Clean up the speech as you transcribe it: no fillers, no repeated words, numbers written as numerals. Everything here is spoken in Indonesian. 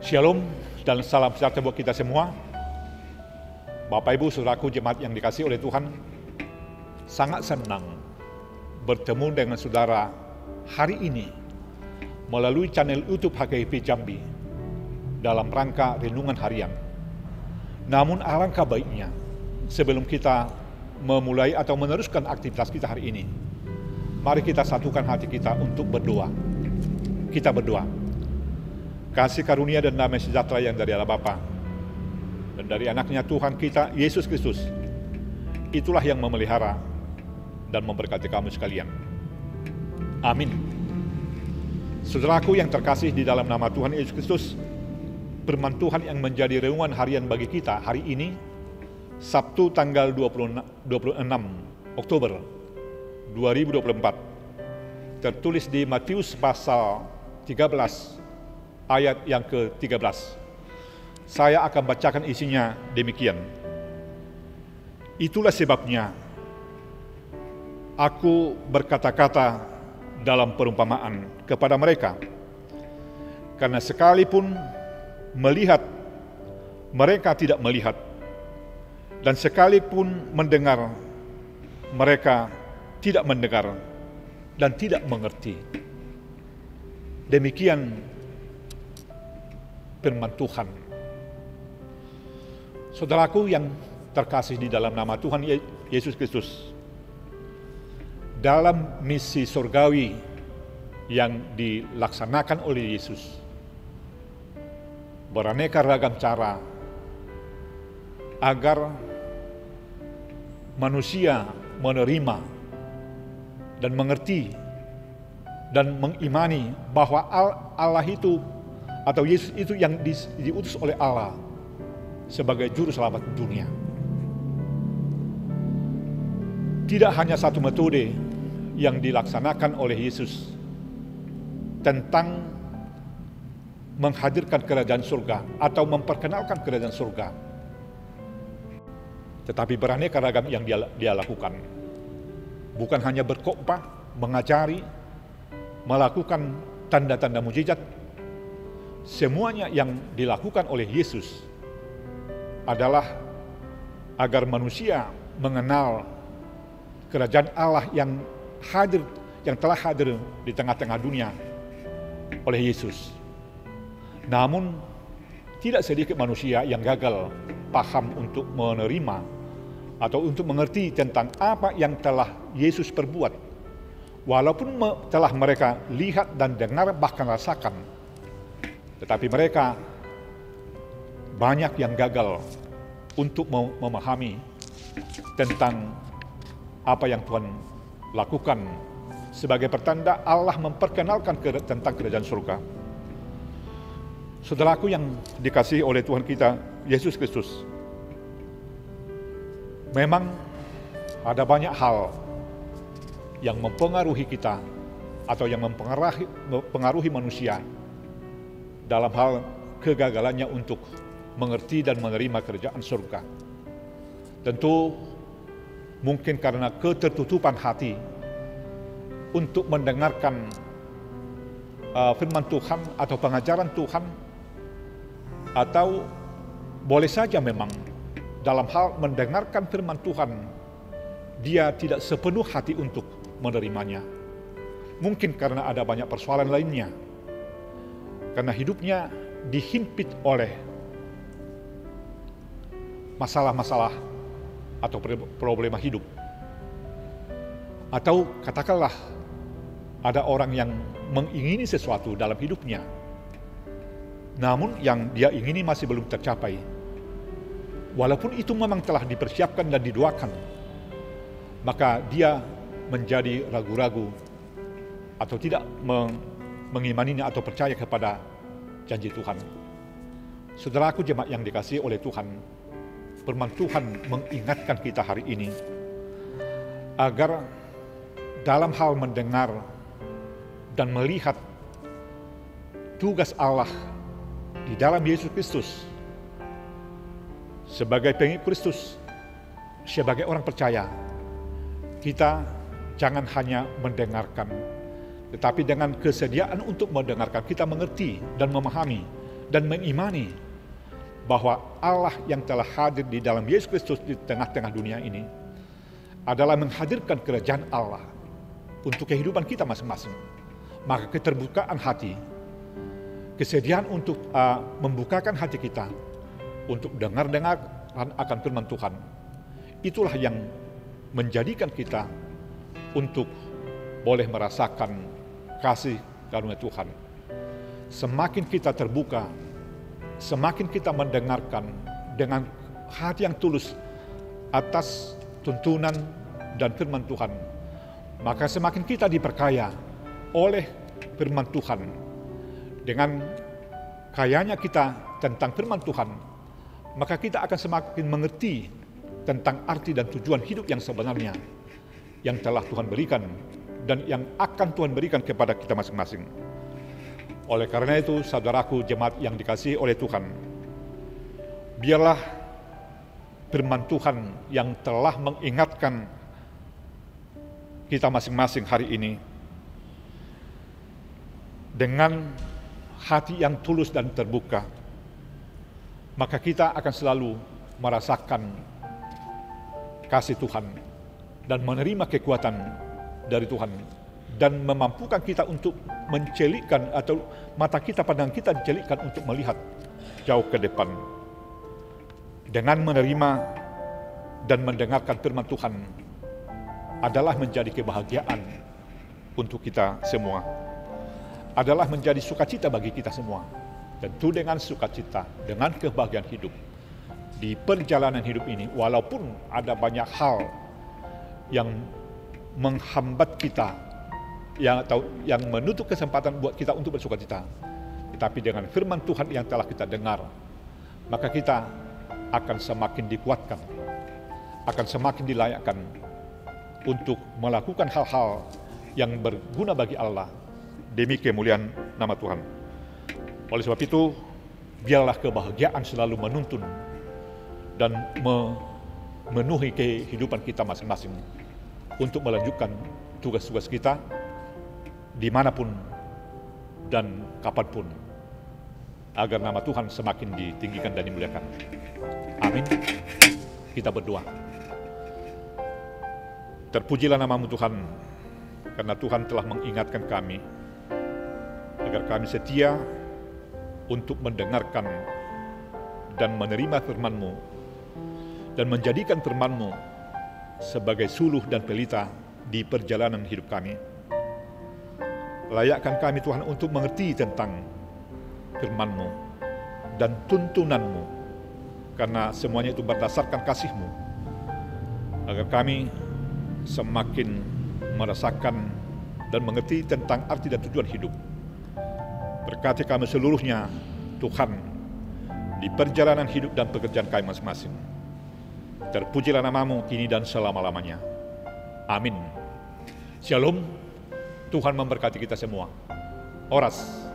Shalom dan salam sejahtera buat kita semua. Bapak Ibu Saudaraku jemaat yang dikasihi oleh Tuhan, sangat senang bertemu dengan saudara hari ini melalui channel YouTube HKIP Jambi dalam rangka renungan harian. Namun alangkah baiknya sebelum kita memulai atau meneruskan aktivitas kita hari ini, mari kita satukan hati kita untuk berdoa. Kita berdoa. Kasih karunia dan damai sejahtera yang dari Allah Bapa dan dari anaknya Tuhan kita Yesus Kristus, itulah yang memelihara dan memberkati kamu sekalian. Amin. Saudaraku yang terkasih di dalam nama Tuhan Yesus Kristus, firman Tuhan yang menjadi renungan harian bagi kita hari ini, Sabtu tanggal 26 Oktober 2024, tertulis di Matius pasal 13 ayat yang ke-13. Saya akan bacakan isinya demikian. Itulah sebabnya aku berkata-kata dalam perumpamaan kepada mereka, karena sekalipun melihat, mereka tidak melihat, dan sekalipun mendengar, mereka tidak mendengar dan tidak mengerti. Demikian firman Tuhan. Saudaraku yang terkasih di dalam nama Tuhan Yesus Kristus, dalam misi surgawi yang dilaksanakan oleh Yesus, beraneka ragam cara agar manusia menerima dan mengerti dan mengimani bahwa Allah itu atau Yesus itu yang diutus oleh Allah sebagai juru selamat dunia. Tidak hanya satu metode yang dilaksanakan oleh Yesus tentang menghadirkan kerajaan surga atau memperkenalkan kerajaan surga, tetapi beraneka ragam yang dia lakukan. Bukan hanya berkhotbah, mengajari, melakukan tanda-tanda mujizat. Semuanya yang dilakukan oleh Yesus adalah agar manusia mengenal kerajaan Allah yang hadir, yang telah hadir di tengah-tengah dunia oleh Yesus. Namun tidak sedikit manusia yang gagal paham untuk menerima atau untuk mengerti tentang apa yang telah Yesus perbuat, walaupun telah mereka lihat dan dengar bahkan rasakan. Tetapi mereka banyak yang gagal untuk memahami tentang apa yang Tuhan lakukan sebagai pertanda Allah memperkenalkan tentang kerajaan surga. Saudaraku yang dikasihi oleh Tuhan kita Yesus Kristus, memang ada banyak hal yang mempengaruhi kita atau yang mempengaruhi manusia dalam hal kegagalannya untuk mengerti dan menerima kerajaan surga. Tentu mungkin karena ketertutupan hati untuk mendengarkan firman Tuhan atau pengajaran Tuhan, atau boleh saja memang dalam hal mendengarkan firman Tuhan dia tidak sepenuh hati untuk menerimanya. Mungkin karena ada banyak persoalan lainnya, karena hidupnya dihimpit oleh masalah-masalah atau problema hidup. Atau katakanlah ada orang yang mengingini sesuatu dalam hidupnya, namun yang dia ingini masih belum tercapai. Walaupun itu memang telah dipersiapkan dan didoakan, maka dia menjadi ragu-ragu atau tidak mengimaninya atau percaya kepada janji Tuhan. Saudaraku jemaat yang dikasihi oleh Tuhan, firman Tuhan mengingatkan kita hari ini agar dalam hal mendengar dan melihat tugas Allah di dalam Yesus Kristus sebagai pengikut Kristus, sebagai orang percaya, kita jangan hanya mendengarkan, tetapi dengan kesediaan untuk mendengarkan, kita mengerti dan memahami dan mengimani bahwa Allah yang telah hadir di dalam Yesus Kristus di tengah-tengah dunia ini adalah menghadirkan kerajaan Allah untuk kehidupan kita masing-masing. Maka keterbukaan hati, kesediaan untuk membukakan hati kita untuk dengar-dengar akan firman Tuhan, itulah yang menjadikan kita untuk boleh merasakan kasih karunia Tuhan. Semakin kita terbuka, semakin kita mendengarkan dengan hati yang tulus atas tuntunan dan firman Tuhan, maka semakin kita diperkaya oleh firman Tuhan. Dengan kayanya kita tentang firman Tuhan, maka kita akan semakin mengerti tentang arti dan tujuan hidup yang sebenarnya yang telah Tuhan berikan dan yang akan Tuhan berikan kepada kita masing-masing. Oleh karena itu, saudaraku jemaat yang dikasihi oleh Tuhan, biarlah firman Tuhan yang telah mengingatkan kita masing-masing hari ini dengan hati yang tulus dan terbuka, maka kita akan selalu merasakan kasih Tuhan dan menerima kekuatan dari Tuhan, dan memampukan kita untuk mencelikkan atau mata kita, pandangan kita dicelikkan untuk melihat jauh ke depan. Dengan menerima dan mendengarkan firman Tuhan adalah menjadi kebahagiaan untuk kita semua, adalah menjadi sukacita bagi kita semua. Tentu dengan sukacita, dengan kebahagiaan hidup di perjalanan hidup ini, walaupun ada banyak hal yang menghambat kita, yang menutup kesempatan buat kita untuk bersukacita. Tetapi dengan firman Tuhan yang telah kita dengar, maka kita akan semakin dikuatkan, akan semakin dilayakkan untuk melakukan hal-hal yang berguna bagi Allah demi kemuliaan nama Tuhan. Oleh sebab itu, biarlah kebahagiaan selalu menuntun dan memenuhi kehidupan kita masing-masing untuk melanjutkan tugas-tugas kita dimanapun dan kapanpun, agar nama Tuhan semakin ditinggikan dan dimuliakan. Amin. Kita berdoa. Terpujilah nama-Mu Tuhan, karena Tuhan telah mengingatkan kami agar kami setia untuk mendengarkan dan menerima firman-Mu dan menjadikan firman-Mu sebagai suluh dan pelita di perjalanan hidup kami. Layakkan kami Tuhan untuk mengerti tentang firman-Mu dan tuntunan-Mu, karena semuanya itu berdasarkan kasih-Mu, agar kami semakin merasakan dan mengerti tentang arti dan tujuan hidup. Berkati kami seluruhnya Tuhan di perjalanan hidup dan pekerjaan kami masing-masing. Terpujilah nama-Mu kini dan selama-lamanya. Amin. Shalom. Tuhan memberkati kita semua. Oras.